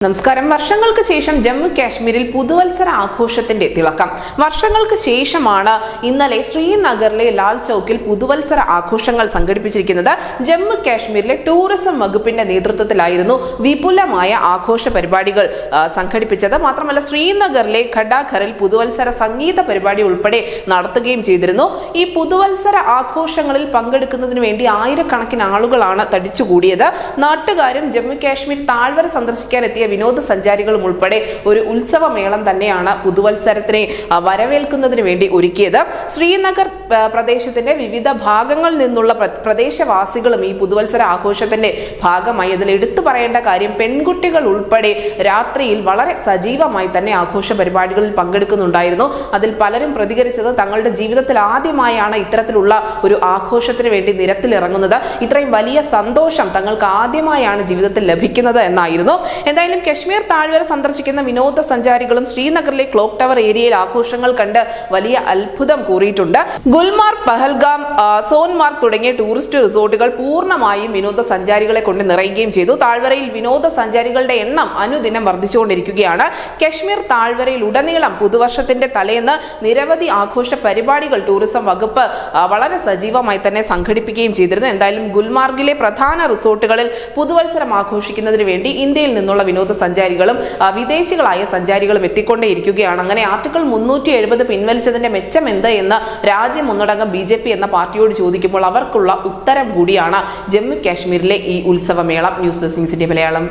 നമസ്കാരം. വർഷങ്ങൾക്ക് ശേഷം ജമ്മു കാശ്മീരിൽ പുതുവത്സര ആഘോഷത്തിന്റെ തിളക്കം. വർഷങ്ങൾക്ക് ശേഷമാണ് ഇന്നലെ ശ്രീനഗറിലെ ലാൽ ചൌക്കിൽ പുതുവത്സര ആഘോഷങ്ങൾ സംഘടിപ്പിച്ചിരിക്കുന്നത്. ജമ്മു കാശ്മീരിലെ ടൂറിസം വകുപ്പിന്റെ നേതൃത്വത്തിലായിരുന്നു വിപുലമായ ആഘോഷ പരിപാടികൾ സംഘടിപ്പിച്ചത്. മാത്രമല്ല, ശ്രീനഗറിലെ ഖഡാഘറിൽ പുതുവത്സര സംഗീത പരിപാടി ഉൾപ്പെടെ നടത്തുകയും ചെയ്തിരുന്നു. ഈ പുതുവത്സര ആഘോഷങ്ങളിൽ പങ്കെടുക്കുന്നതിന് വേണ്ടി ആയിരക്കണക്കിന് ആളുകളാണ് തടിച്ചുകൂടിയത്. നാട്ടുകാരും ജമ്മു കാശ്മീർ താഴ്വര സന്ദർശിക്കാൻ എത്തിയ വിനോദസഞ്ചാരികളും ഉൾപ്പെടെ ഒരു ഉത്സവമേളം തന്നെയാണ് പുതുവത്സരത്തിനെ വരവേൽക്കുന്നതിന് വേണ്ടി ഒരുക്കിയത്. ശ്രീനഗർ പ്രദേശത്തിന്റെ വിവിധ ഭാഗങ്ങളിൽ നിന്നുള്ള പ്രദേശവാസികളും ഈ പുതുവത്സര ആഘോഷത്തിന്റെ ഭാഗമായി. അതിൽ എടുത്തു പറയേണ്ട കാര്യം, പെൺകുട്ടികൾ ഉൾപ്പെടെ രാത്രിയിൽ വളരെ സജീവമായി തന്നെ ആഘോഷ പരിപാടികളിൽ പങ്കെടുക്കുന്നുണ്ടായിരുന്നു. അതിൽ പലരും പ്രതികരിച്ചത് തങ്ങളുടെ ജീവിതത്തിൽ ആദ്യമായാണ് ഇത്തരത്തിലുള്ള ഒരു ആഘോഷത്തിന് വേണ്ടി നിരത്തിലിറങ്ങുന്നത്. ഇത്രയും വലിയ സന്തോഷം തങ്ങൾക്ക് ആദ്യമായാണ് ജീവിതത്തിൽ ലഭിക്കുന്നത് എന്നായിരുന്നു. എന്തായാലും കശ്മീർ താഴ്വര സന്ദർശിക്കുന്ന വിനോദസഞ്ചാരികളും ശ്രീനഗറിലെ ക്ലോക്ക് ടവർ ഏരിയയിൽ ആഘോഷങ്ങൾ കണ്ട് വലിയ അത്ഭുതം കൂറിയിട്ടുണ്ട്. ഗുൽമാർഗ്, പഹൽഗാം, സോൻമാർഗ് തുടങ്ങിയ ടൂറിസ്റ്റ് റിസോർട്ടുകൾ പൂർണ്ണമായും വിനോദസഞ്ചാരികളെ കൊണ്ട് നിറയുകയും ചെയ്തു. താഴ്വരയിൽ വിനോദസഞ്ചാരികളുടെ എണ്ണം അനുദിനം വർദ്ധിച്ചുകൊണ്ടിരിക്കുകയാണ്. കശ്മീർ താഴ്വരയിൽ ഉടനീളം പുതുവർഷത്തിന്റെ തലേന്ന് നിരവധി ആഘോഷ പരിപാടികൾ ടൂറിസം വകുപ്പ് വളരെ സജീവമായി തന്നെ സംഘടിപ്പിക്കുകയും ചെയ്തിരുന്നു. എന്തായാലും ഗുൽമാർഗിലെ പ്രധാന റിസോർട്ടുകളിൽ പുതുവത്സരം ആഘോഷിക്കുന്നതിന് വേണ്ടി ഇന്ത്യയിൽ നിന്നുള്ള വിനോദസഞ്ചാരികളും വിദേശികളായ സഞ്ചാരികളും എത്തിക്കൊണ്ടേയിരിക്കുകയാണ്. അങ്ങനെ ആർട്ടിക്കിൾ 370 പിൻവലിച്ചതിന്റെ മെച്ചം എന്ത് എന്ന് രാജ്യം ഒന്നടങ്കം BJP എന്ന പാർട്ടിയോട് ചോദിക്കുമ്പോൾ അവർക്കുള്ള ഉത്തരം കൂടിയാണ് ജമ്മു കാശ്മീരിലെ ഈ ഉത്സവമേളം. News desk India Malayalam.